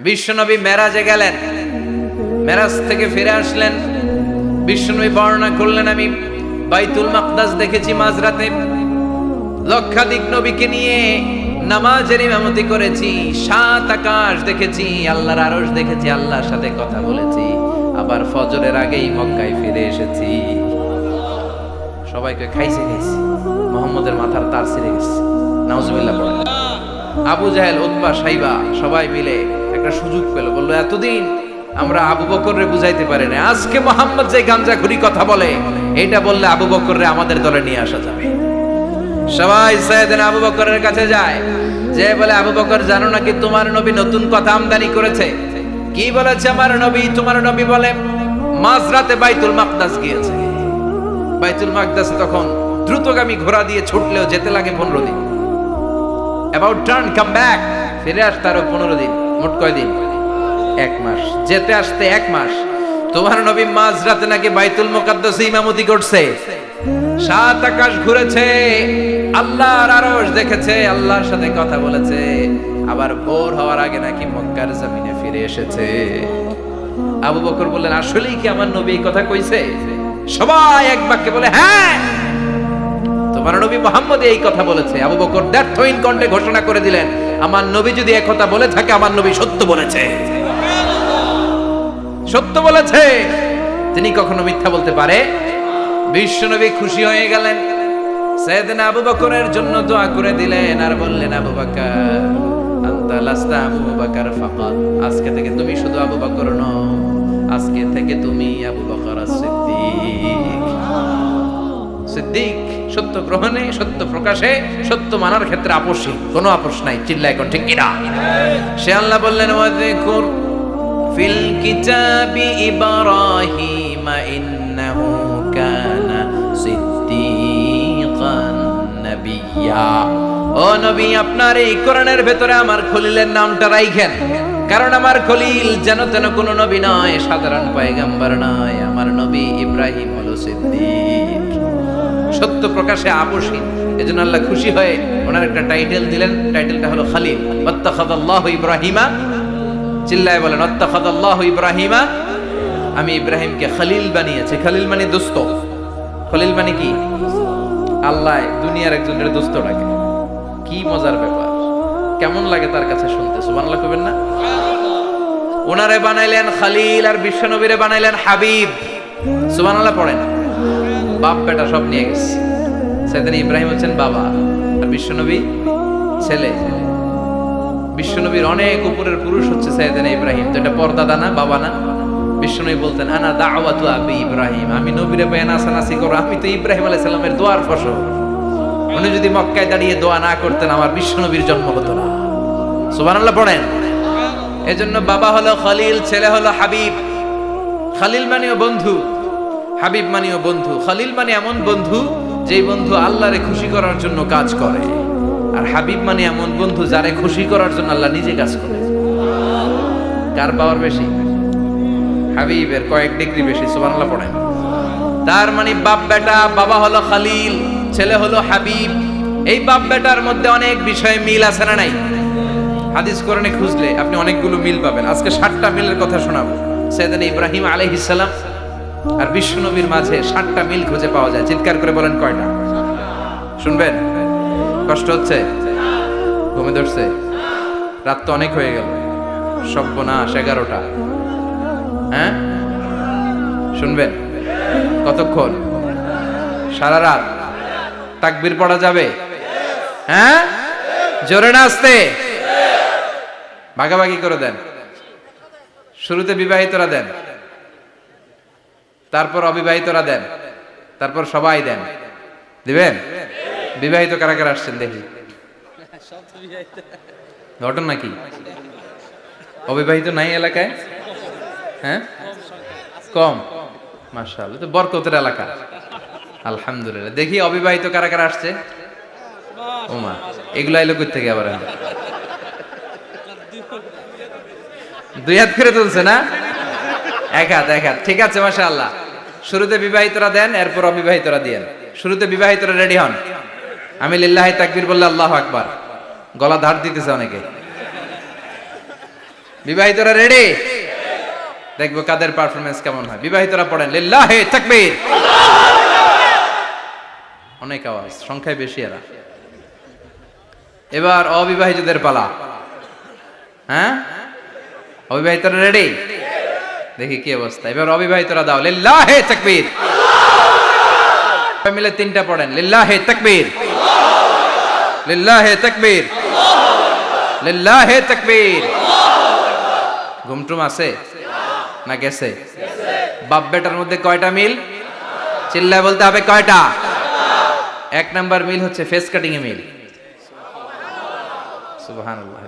বিশ্বনবী মেরাজে গেলেন, মেরাজ থেকে ফিরে আসলেন। বিশ্বনবী বর্ণনা করলেন, আমি বাইতুল মাকদাস দেখেছি মাঝরাতে, লক্ষাধিক নবীকে নিয়ে নামাজের ইমামতি করেছি, 7 আকাশ দেখেছি, আল্লাহর আরশ দেখেছি, আল্লাহর সাথে কথা বলেছি, আবার ফজরের আগেই মক্কায় ফিরে এসেছি। সবাইকে খাইছে মুহাম্মদের মাথার তার ছিঁড়ে গেছে, নাউজুবিল্লাহ পড়ে। আবু জাহেল, উতবা, সাইবা সবাই মিলে একটা সুযোগ পেল, বললো এতদিন আমরা আবু বকররে বুঝাইতে পারি না, আজকে মুহাম্মদ যে গাঞ্জাখুরি কথা বলে এটা বললে আবু বকররে আমাদের দলে নিয়ে আসা যাবে। সবাই সাইয়েদনা আবু বকরের কাছে যায়, যে বলে আবু বকর জানো নাকি তোমার নবী নতুন কথা আমদানি করেছে? কি বলেছে আমার নবী? তোমার নবী বলে মাঝরাতে বাইতুল মাকদাস গিয়েছে। বাইতুল মাকদাস তখন দ্রুতগামী ঘোড়া দিয়ে ছুটলেও যেতে লাগে 15 দিন। অ্যাবাউট টার্ন কাম ব্যাক, ফিরে আসতে আরো 15 দিন, মোট কয় দিন? 1 মাস। যেতে আসতে 1 মাস। তোমার নবী মাঝরাতে নাকি বাইতুল মুকাদ্দাসে ইমামতি করছে, 7 আকাশ ঘুরেছে, আল্লাহর আরশ দেখেছে, আল্লাহর সাথে কথা বলেছে, আবার ভোর হওয়ার আগে নাকি মক্কার জমিনে ফিরে এসেছে। আবু বকর বললেন, আসলেই কি আমার নবী এই কথা কইছে? সবাই এক বাক্যে বলে, হ্যাঁ তোমার নবী মুহাম্মদ এই কথা বলেছে। আবু বকর দ্ব্যর্থহীন কণ্ঠে ঘোষণা করে দিলেন, আমার নবী যদি এই কথা বলে থাকে, আমার নবী সত্য বলেছে, সত্য বলেছে, তিনি কখনো মিথ্যা বলতে পারে? বিশ্বনবী খুশি হয়ে গেলেন, সাইয়েদনা আবু বকরের জন্য দোয়া করে দিলেন, আর বললেন, আবু বকর আনতা লাস্তা আবু বকর ফাকাত, আজকে থেকে তুমি শুধু আবু বকর নও, আজকে থেকে তুমি আবু বকর সিদ্দিক। সিদ্দিক, সত্য গ্রহণে, সত্য প্রকাশে, সত্য মানার ক্ষেত্রে আপোষী, কোনো আপোষ নাই। চিল্লায় কোন ঠিক কিনা? সে আল্লাহ বললেন, ওয়াযকুর ফিল কিতাবি ইব্রাহিম ইন্নাহু কানা সিদ্দিকান নাবিয়্যা। ও নবী, আপনার এই কোরআনের ভেতরে আমার খলিলের নামটা রাখেন, কারণ আমার খলিল যেন তেন কোনো নবী নয়, সাধারণ পয়গম্বর নয়, আমার নবী ইব্রাহিম হলো সিদ্দিক, সত্য প্রকাশে আপোষী। এজন্য আল্লাহ খুশি হয়ে ওনার একটা টাইটেল দিলেন, টাইটেলটা হলো খলিল। ওয়াত্তাখাযাল্লাহু ইব্রাহিমা, চিল্লায় বলেন ওয়াত্তাখাযাল্লাহু ইব্রাহিমা, আমি ইব্রাহিমকে খলিল বানিয়েছি। খলিল মানে দোস্ত। খলিল মানে কি? আল্লাহ দুনিয়ার একজনের দোস্ত ডাকে। কি মজার ব্যাপার, কেমন লাগে তার কাছে শুনতে? সুবহানাল্লাহ কইবেন না? ওনারে বানাইলেন খলিল, আর বিশ্বনবীরে বানাইলেন হাবিব। সুবহানাল্লাহ পড়েন। বাপ বেটা সব নিয়ে গেছে। সাইয়েদনা ইব্রাহিম হচ্ছেন বাবা, আর বিশ্বনবী ছেলে। বিশ্বনবীর অনেক উপরের পুরুষ হচ্ছে সাইয়েদনা ইব্রাহিম। তো এটা পর্দাদা না, বাবা না? বিশ্বনবী বলতেন, আনা দাওয়াতু আবি ইব্রাহিম, আমি নবীরে বয়ান আসানাসি করো, আমি তো ইব্রাহিম আলাইহিস সালামের দোয়ার ফসল। উনি যদি মক্কায় দাঁড়িয়ে দোয়া না করতেন, আমার বিশ্বনবীর জন্ম হতো না। সুবহানাল্লাহ পড়েন। এজন্য বাবা হলো খলিল, ছেলে হলো হাবিব। খলিল মানেও বন্ধু, হাবিব মানেও বন্ধু। খলিল মানে এমন বন্ধু যেই বন্ধু আল্লাহরে খুশি করার জন্য কাজ করে, আর হাবিব মানে এমন বন্ধু যারে খুশি করার জন্য আল্লাহ নিজে কাজ করে। কার পাওয়ার বেশি? হাবিবের কয়েক ডিগ্রি বেশি। সুবহানাল্লাহ পড়েন। তার মানে বাপ বেটা, বাবা হলো খলিল, ছেলে হলো হাবিব। এই বাপ বেটার মধ্যে অনেক বিষয়ে মিল আছে না নাই? হাদিস কোরআনে খুঁজলে আপনি অনেকগুলো মিল পাবেন। আজকে 7টা মিলের কথা শোনাবো। সাইয়েদনা ইব্রাহিম আলাইহিস সালাম আর বিশ্বনবীর মাঝে 7টা মিল খুঁজে পাওয়া যায়। চিৎকার করে বলেন কয়টা? শুনবেন? কষ্ট হচ্ছে? ঘুমে ধরছে? রাত তো অনেক হয়ে গেল, সর্বনাশ 11টা। হ্যাঁ, শুনবেন? কতক্ষণ? সারা রাত। তাকবীর পড়া যাবে? হ্যাঁ, জোরে না আস্তে? ভাগাভাগি করে দেন। শুরুতে বিবাহিতরা দেন, তারপর অবিবাহিতরা দেন, তারপর সবাই দেন। দিবেন? বিবাহিত কারা কারা আসছেন দেখি? ঘটনা নাকি? অবিবাহিত নাই এলাকায়? হ্যাঁ, কম। মাশাআল্লাহ, তো বরকতের এলাকা। আলহামদুলিল্লাহ। দেখি অবিবাহিত কারা কারা আসছে? ওমা, এগুলা এলো কই থেকে আবার? 2 হাত করে তুলছে না? 1 হাত, 1 হাত। ঠিক আছে, মাশাআল্লাহ। শুরুতে বিবাহিতরা দেন, এরপর অবিবাহিতরা দিয়েন। শুরুতে বিবাহিতরা রেডি হন। আমি লিল্লাহি তাকবীর বললে আল্লাহু আকবার। গলা ধার দিতেছে অনেকে। বিবাহিতরা রেডি? দেখবো কাদের পারফরমেন্স কেমন হয়। বিবাহিতরা পড়েন লিল্লাহি তাকবীর। অনেক আওয়াজ, সংখ্যায় বেশি এরা। এবার অবিবাহিতদের পালা। হ্যাঁ, অবিবাহিতরা রেডি? দেখি কি অবস্থা। এবার অবিবাহিতরা দাও লিল্লাহি তাকবীর। মিলে তিনটা পড়েন লিল্লাহি তাকবীর, লিল্লাহি তাকবীর, লিল্লাহি তাকবীর। ঘুমটুম আছে না গেছে? বাপ বেটার মধ্যে কয়টা মিল? চিল্লায় বলতে হবে কয়টা? এক নাম্বার মিল হচ্ছে ফেস কাটিং এ মিল। সুবহানাল্লাহ।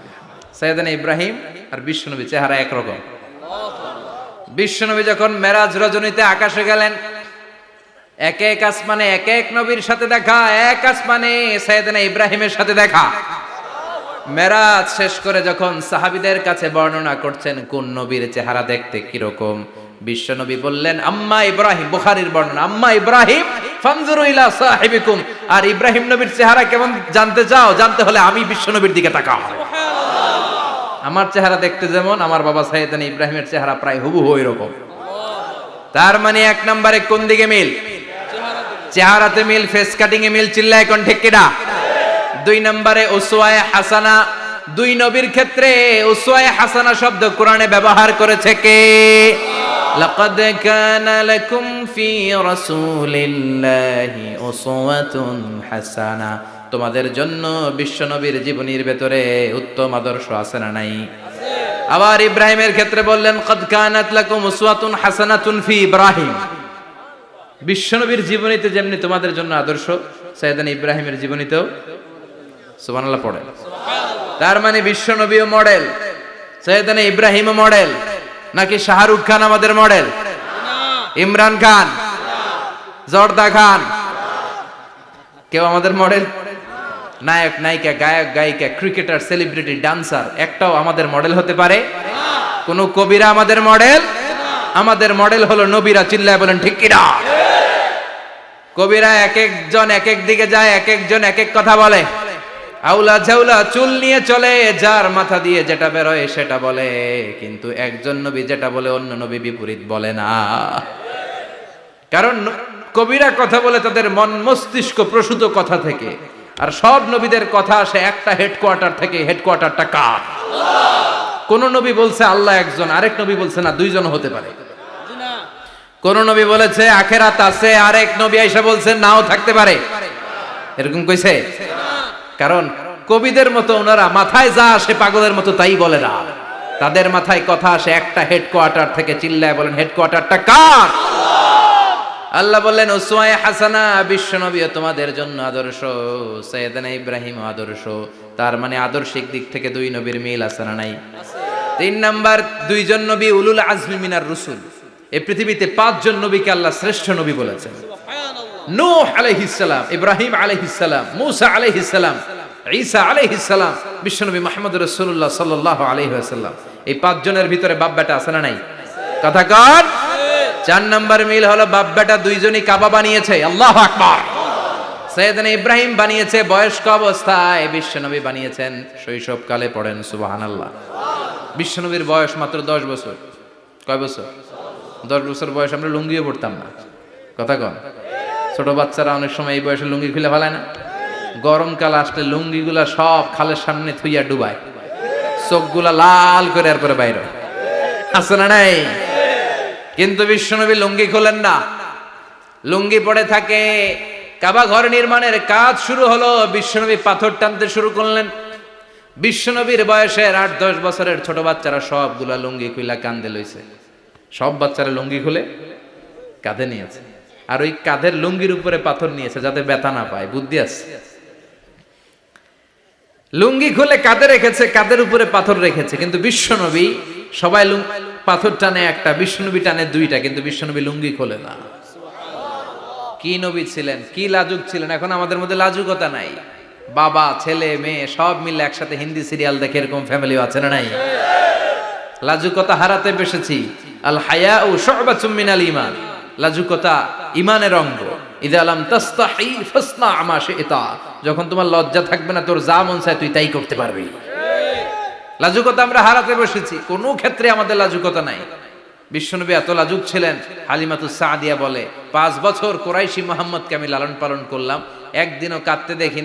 সাইয়েদনা ইব্রাহিম আর বিশ্বনবী চেহারা একরকম। বিশ্বনবী যখন মেরাজ রজনীতে আকাশে গেলেন, এক এক আসমানে এক এক নবীর সাথে দেখা, এক আসমানে সাইয়েদনা ইব্রাহিমের সাথে দেখা। মেরাজ শেষ করে যখন সাহাবীদের কাছে বর্ণনা করছেন কোন নবীর চেহারা দেখতে কিরকম, বিশ্বনবী বললেন আম্মা ইব্রাহিম, বুখারীর বর্ণনা, আম্মা ইব্রাহিম ফানজুরু ইলা সাহিবিকুম। আর ইব্রাহিম নবীর চেহারা কেমন জানতে চাও? জানতে হলে আমি বিশ্বনবীর দিকে তাকাও। আমার চেহারা দেখতে যেমন, আমার বাবা সাইয়েদনা ইব্রাহিমের চেহারা প্রায় হুবহু এরকম। তার মানে এক নম্বরে কোন দিকে মিল? চেহারাতে মিল, ফেস কাটিং এ মিল। চিল্লায় কোন ঠিক কিনা? দুই নম্বরে উসওয়ায়ে হাসানা। দুই নবীর ক্ষেত্রে উসওয়ায়ে হাসানা শব্দ কোরআনে ব্যবহার করেছে কে? লাকাদ কানা লাকুম ফি রাসূলিল্লাহি উসওয়াতুন হাসানা। তোমাদের জন্য বিশ্বনবীর জীবনীর ভেতরে উত্তম আদর্শ আছে না নাই? আবার ইব্রাহিমের ক্ষেত্রে বললেন কাদ কানাত লাকুম উসওয়াতুন হাসানাতুন ফি ইব্রাহিম। বিশ্বনবীর জীবনীতে যেমনি তোমাদের জন্য আদর্শ, সাইয়েদনা ইব্রাহিমের জীবনীতেও। সুবহানাল্লাহ পড়ে। তার মানে বিশ্বনবীও মডেল, সাইয়েদনা ইব্রাহিমও মডেল। নাকি শাহরুখ খান আমাদের মডেল? ইমরান খান, জর্দা খান, কেউ আমাদের মডেল? নায়ক নায়িকা, গায়ক গায়িকা, ক্রিকেটার, সেলিব্রিটি, ডান্সার একটাও আমাদের মডেল হতে পারে? কোন কবিরা আমাদের মডেল? আমাদের মডেল হলো নবীরা। চিল্লায় বলেন ঠিক কিনা? কবিরা এক একজন এক এক দিকে যায়, এক একজন এক এক কথা বলে। আউলা ঝাউলা চুল নিয়ে চলে, যার মাথা দিয়ে যেটা বেরোয় সেটা বলে। কিন্তু একজন নবী যেটা বলে অন্য নবী বিপরীত বলে না। কারণ কবিরা কথা বলে তাদের মন মস্তিষ্ক প্রসূত কথা থেকে, আর সব নবীদের কথা আসে একটা হেডকোয়ার্টার থেকে। হেডকোয়ার্টারটা কার? কোন নবী বলছে আল্লাহ একজন, আরেক নবী বলছে না দুইজন হতে পারে। কোন নবী বলেছে আখেরাত আছে, আরেক নবী আইসা বলছে নাও থাকতে পারে। এরকম কইছে? কারণ কবিদের মতো ওনারা মাথায় যা আসে পাগলের মতো তাই বলে না। তাদের মাথায় কথা আসে একটা হেডকোয়ার্টার থেকে। চিল্লায় বলেন হেডকোয়ার্টারটা কার? আল্লাহ বললেন উসওয়ায়ে হাসানা, বিশ্বনবীও তোমাদের জন্য আদর্শ, সাইয়েদনা ইব্রাহিম আদর্শ। তার মানে আদর্শিক দিক থেকে দুই নবীর মিল আছে না নাই? তিন নাম্বার, দুইজন নবী উলুল আজমি মিনার রুসুল। এই পৃথিবীতে পাঁচজন নবীকে আল্লাহ শ্রেষ্ঠ নবী বলেছেন। নূহ আলাইহিস সালাম, ইব্রাহিম আলাইহিস সালাম, মূসা আলাইহিস সালাম, ঈসা আলাইহিস সালাম, বিশ্বনবী মুহাম্মদ রাসূলুল্লাহ সাল্লাল্লাহু আলাইহি ওয়াসাল্লাম। এই পাঁচজনের ভিতরে বাপ বেটা আছে না নাই? কথা কর। চার নাম্বার মিল হলো বাপ বেটা দুইজনই কাবা বানিয়েছে। আল্লাহু আকবার। সাইয়েদনা ইব্রাহিম বানিয়েছে বয়স্ক অবস্থায়, বিশ্বনবী বানিয়েছেন শৈশবকালে। পড়েন সুবহানাল্লাহ। বিশ্বনবীর বয়স মাত্র 10 বছর। কয় বছর? 10 বছর বয়স আমরা লুঙ্গিও পড়তাম না। কথা কন। ছোট বাচ্চারা অনেক সময় এই বয়সে লুঙ্গি খুলে ফেলায় না? গরমকাল আসলে লুঙ্গিগুলা সব খালের সামনে থুইয়া ডুবায়, চোখগুলা লাল করে আর করে বাইরে আছে না নাই? কিন্তু বিশ্বনবী লুঙ্গি খোলেন না, লুঙ্গি পড়ে থাকে। কাবা ঘর নির্মাণের কাজ শুরু হলো, বিশ্বনবী পাথর টানতে শুরু করলেন। বিশ্বনবীর বয়সের 8-10 বছরের ছোট বাচ্চারা সবগুলা লুঙ্গি খুইলা কাঁধে লইছে। সব বাচ্চারা লুঙ্গি খুলে কাঁধে নিয়েছে, আর ওই কাঁধের লুঙ্গির উপরে পাথর নিয়েছে যাতে ব্যথা না পায়। বুদ্ধি আছে। লুঙ্গি খুলে কাঁধে রেখেছে, কাঁধের উপরে পাথর রেখেছে। কিন্তু বিশ্বনবী, সবাই পাথর টানে একটা, বিশ্বনবী টানে দুইটা, কিন্তু বিশ্বনবী লুঙ্গি খোলে না। কি নবী ছিলেন, কি লাজুক ছিলেন। এখন আমাদের মধ্যে লাজুকতা নাই। বাবা ছেলে মেয়ে সব মিলে একসাথে হিন্দি সিরিয়াল দেখে, এরকম ফ্যামিলিও আছে না নাই? লাজুকতা হারাতে বসেছি। আল হায়াউ শু'বাতুম মিনাল ঈমান। লাজুকতা ঈমানের অঙ্গ। ইযা লাম তাস্তাহি ফাসনা মা শি'তা। যখন তোমার লজ্জা থাকবে না, তোর যা মন চায় তুই তাই করতে পারবি। লাজুকতা আমরা হারাতে বসেছি, কোনো ক্ষেত্রে আমাদের লাজুকতা নাই। বিশ্বনবী এত লাজুক ছিলেন, হালিমাতুস সাদিয়া বলে 5 বছর কোরাইশি মুহাম্মদকে আমি লালন পালন করলাম, একদিনও কাঁদতে দেখি